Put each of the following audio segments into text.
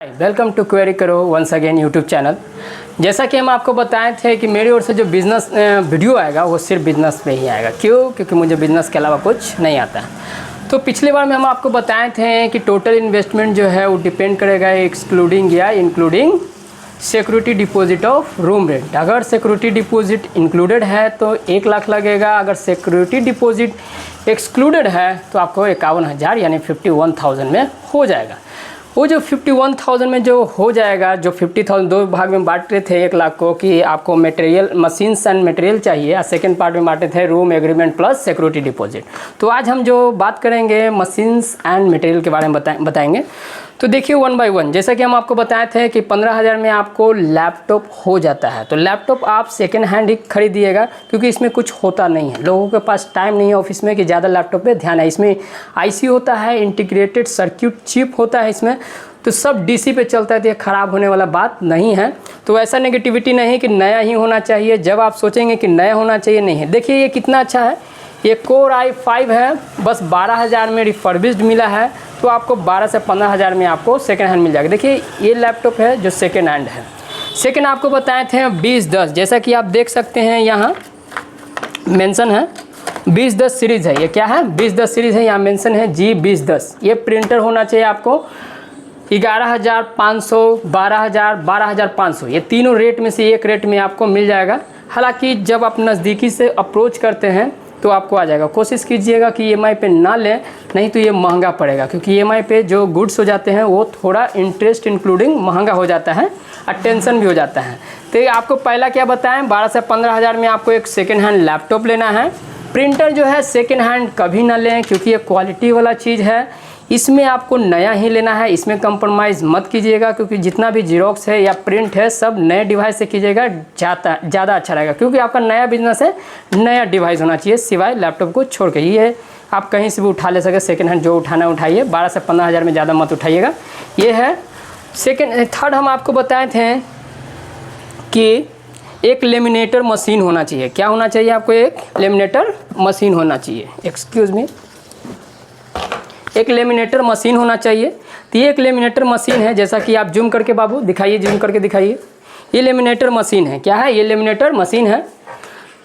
Welcome to query करो once again YouTube channel. जैसा कि हम आपको बताए थे कि मेरी ओर से जो बिज़नेस वीडियो आएगा वो सिर्फ बिज़नेस पे ही आएगा। क्यों? क्योंकि मुझे बिज़नेस के अलावा कुछ नहीं आता है। तो पिछली बार में हम आपको बताए थे कि टोटल इन्वेस्टमेंट जो है वो डिपेंड करेगा एक्सक्लूडिंग या including security deposit of room rent. अगर सिक्योरिटी डिपॉजिट इंक्लूडेड है तो 1 लाख लगेगा, अगर सिक्योरिटी डिपॉजिट एक्सक्लूडेड है तो आपको 51,000 यानी 51,000 में हो जाएगा। वो जो 51,000 में जो हो जाएगा, जो 50,000 दो भाग में बांट रहे थे 1 लाख को कि आपको मटेरियल मशीन्स एंड मटेरियल चाहिए, और सेकेंड पार्ट में बांटे थे room agreement plus security deposit. तो आज हम जो बात करेंगे मशीन्स एंड मटेरियल के बारे में बताएंगे। तो देखिए 1 बाय 1, जैसा कि हम आपको बताए थे कि 15,000 में आपको लैपटॉप हो जाता है। तो लैपटॉप आप सेकेंड हैंड ही खरीदिएगा, क्योंकि इसमें कुछ होता नहीं है। लोगों के पास टाइम नहीं है ऑफिस में कि ज़्यादा लैपटॉप पे ध्यान है। इसमें आईसी होता है, इंटीग्रेटेड सर्किट चिप होता है इसमें, तो सब डीसी पे चलता है, तो ये ख़राब होने वाला बात नहीं है। तो ऐसा नेगेटिविटी नहीं है कि नया ही होना चाहिए। जब आप सोचेंगे कि नया होना चाहिए, नहीं है। देखिए ये कितना अच्छा है, ये Core i5 है, बस 12,000 में रिफर्बिश्ड मिला है। तो आपको 12 से 15,000 में आपको सेकेंड हैंड मिल जाएगा। देखिए ये लैपटॉप है जो सेकेंड हैंड है। सेकेंड आपको बताए थे 2010, जैसा कि आप देख सकते हैं यहाँ मेंशन है 2010 सीरीज़ है। ये क्या है? 2010 सीरीज़ है, यहाँ मेंशन है G2010। ये प्रिंटर होना चाहिए आपको 11,500, 12,000, 12,500, ये तीनों रेट में से एक रेट में आपको मिल जाएगा। हालांकि जब आप नज़दीकी से अप्रोच करते हैं तो आपको आ जाएगा। कोशिश कीजिएगा कि EMI पे ना लें, नहीं तो ये महंगा पड़ेगा, क्योंकि EMI पे जो गुड्स हो जाते हैं वो थोड़ा इंटरेस्ट इंक्लूडिंग महंगा हो जाता है और टेंशन भी हो जाता है। तो आपको पहला क्या बताएं, 12 से 15,000 में आपको एक सेकेंड हैंड लैपटॉप लेना है। प्रिंटर जो है सेकेंड हैंड कभी ना लें, क्योंकि ये क्वालिटी वाला चीज़ है। इसमें आपको नया ही लेना है, इसमें कंप्रोमाइज़ मत कीजिएगा, क्योंकि जितना भी जीरोक्स है या प्रिंट है सब नए डिवाइस से कीजिएगा, ज़्यादा अच्छा रहेगा। क्योंकि आपका नया बिजनेस है, नया डिवाइस होना चाहिए सिवाय लैपटॉप को छोड़ के। ये आप कहीं से भी उठा ले सके, सेकेंड हैंड जो उठाना उठाइए, 12 से 15,000 में ज़्यादा मत उठाइएगा। ये है थर्ड हम आपको बताए थे कि एक लेमिनेटर मशीन होना चाहिए। क्या होना चाहिए आपको? एक लेमिनेटर मशीन होना चाहिए। एक्सक्यूज़ मी, एक लेमिनेटर मशीन होना चाहिए। तो ये एक लेमिनेटर मशीन है, जैसा कि आप जूम करके बाबू दिखाइए, जूम करके दिखाइए। ये लेमिनेटर मशीन है। क्या है? ये लेमिनेटर मशीन है।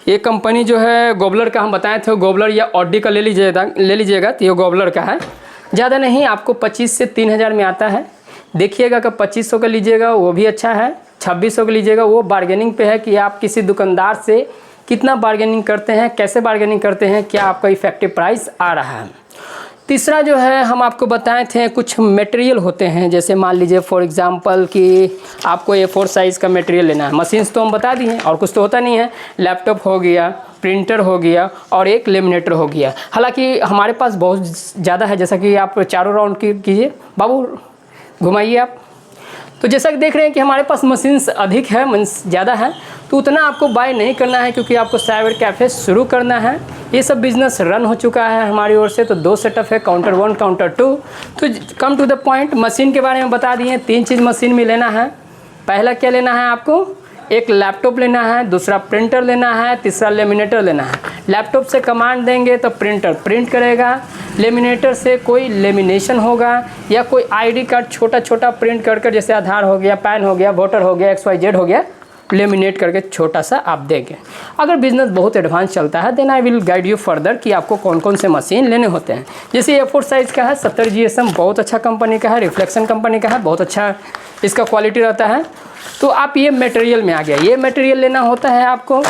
ये कंपनी जो है गोबलर का हम बताए थे, गोबलर या ऑडी का ले लीजिएगा। तो ये गोबलर का है, ज़्यादा नहीं, आपको 25 से 3,000 में आता है। देखिएगा कि 2500 का लीजिएगा वो भी अच्छा है, 2600 का लीजिएगा वो बार्गेनिंग पे है कि आप किसी दुकानदार से कितना बार्गेनिंग करते हैं, कैसे बार्गेनिंग करते हैं, क्या आपका इफेक्टिव प्राइस आ रहा है। तीसरा जो है हम आपको बताए थे कुछ मटेरियल होते हैं, जैसे मान लीजिए फॉर एग्जांपल कि आपको A4 साइज़ का मटेरियल लेना है। मशीन्स तो हम बता दिए और कुछ तो होता नहीं है। लैपटॉप हो गया, प्रिंटर हो गया और एक लेमिनेटर हो गया। हालांकि हमारे पास बहुत ज़्यादा है, जैसा कि आप चारों राउंड कीजिए बाबू, घुमाइए आप। तो जैसा कि देख रहे हैं कि हमारे पास मशीन्स अधिक है, मीन्स ज़्यादा है, तो उतना आपको बाय नहीं करना है, क्योंकि आपको साइबर कैफ़े शुरू करना है। ये सब बिज़नेस रन हो चुका है हमारी ओर से। तो 2 सेटअप है, काउंटर 1, काउंटर 2। तो come to the point, machine के बारे में बता दिए। 3 चीज़ मशीन में लेना है। पहला क्या लेना है आपको? एक लैपटॉप लेना है, दूसरा प्रिंटर लेना है, तीसरा लेमिनेटर लेना है। लैपटॉप से कमांड देंगे तो प्रिंटर प्रिंट करेगा, लेमिनेटर से कोई लेमिनेशन होगा या कोई ID कार्ड छोटा छोटा प्रिंट कर जैसे आधार हो गया, पैन हो गया, वोटर हो गया, XYZ हो गया, लेमिनेट करके छोटा सा आप देंगे। अगर बिज़नेस बहुत एडवांस चलता है then I will guide you further कि आपको कौन कौन से मशीन लेने होते हैं। जैसे A4 साइज़ का है 70 GSM, बहुत अच्छा कंपनी का है, रिफ्लेक्शन कंपनी का है, बहुत अच्छा इसका क्वालिटी रहता है। तो आप ये मटेरियल में आ गया, ये मटेरियल लेना होता है आपको।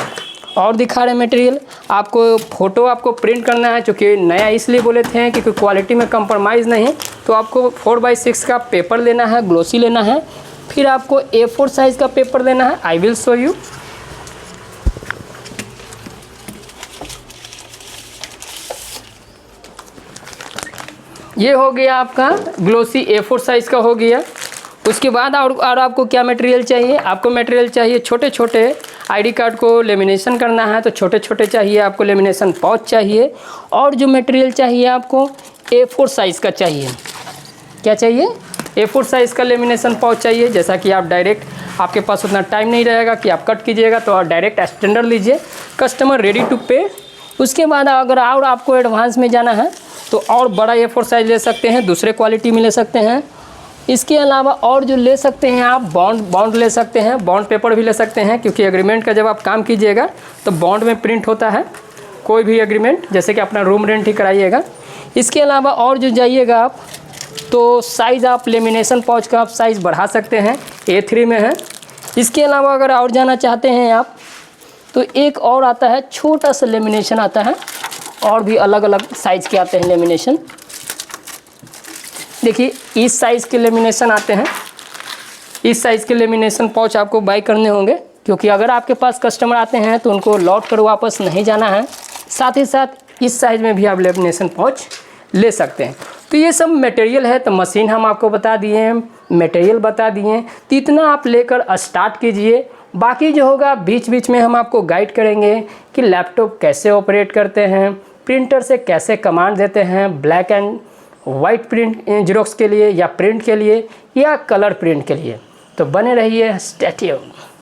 और दिखा रहे मटेरियल आपको, फ़ोटो आपको प्रिंट करना है, चूँकि नया इसलिए बोले थे कि कोई क्वालिटी में कंप्रोमाइज़ नहीं। तो आपको 4x6 का पेपर लेना है, ग्लोसी लेना है। फिर आपको A4 साइज़ का पेपर लेना है। I will show you. ये हो गया आपका ग्लोसी A4 साइज़ का हो गया। उसके बाद और आपको क्या मटेरियल चाहिए? आपको मटेरियल चाहिए छोटे छोटे ID कार्ड को लेमिनेशन करना है, तो छोटे छोटे चाहिए आपको लेमिनेशन पाउच चाहिए। और जो मटेरियल चाहिए आपको A4 साइज़ का चाहिए। क्या चाहिए? A4 साइज़ का लेमिनेशन पाउच चाहिए। जैसा कि आप डायरेक्ट, आपके पास उतना टाइम नहीं रहेगा कि आप कट कीजिएगा, तो आप डायरेक्ट स्टैंडर्ड लीजिए, कस्टमर रेडी टू पे। उसके बाद अगर और आपको एडवांस में जाना है तो और बड़ा A4 साइज़ ले सकते हैं, दूसरे क्वालिटी में ले सकते हैं। इसके अलावा और जो ले सकते हैं आप, बॉन्ड ले सकते हैं, बॉन्ड पेपर भी ले सकते हैं, क्योंकि एग्रीमेंट का जब आप काम कीजिएगा तो बॉन्ड में प्रिंट होता है कोई भी एग्रीमेंट, जैसे कि अपना रूम रेंट ही कराइएगा। इसके अलावा और जो जाइएगा आप तो साइज़ आप लेमिनेशन पाउच का आप साइज़ बढ़ा सकते हैं, A3 में है। इसके अलावा अगर और जाना चाहते हैं आप तो एक और आता है, छोटा सा लेमिनेशन आता है, और भी अलग अलग साइज़ के आते हैं लेमिनेशन। देखिए इस साइज़ के लेमिनेशन आते हैं, इस साइज़ के लेमिनेशन पाउच आपको बाई करने होंगे, क्योंकि अगर आपके पास कस्टमर आते हैं तो उनको लौट कर वापस नहीं जाना है। साथ ही साथ इस साइज़ में भी आप लेमिनेशन पाउच ले सकते हैं। तो ये सब मटेरियल है, तो मशीन हम आपको बता दिए हैं, मटेरियल बता दिए हैं, तो इतना आप लेकर स्टार्ट कीजिए। बाकी जो होगा बीच बीच में हम आपको गाइड करेंगे कि लैपटॉप कैसे ऑपरेट करते हैं, प्रिंटर से कैसे कमांड देते हैं, black and white print xerox के लिए या प्रिंट के लिए या कलर प्रिंट के लिए। तो बने रहिए, स्टे ट्यून्ड।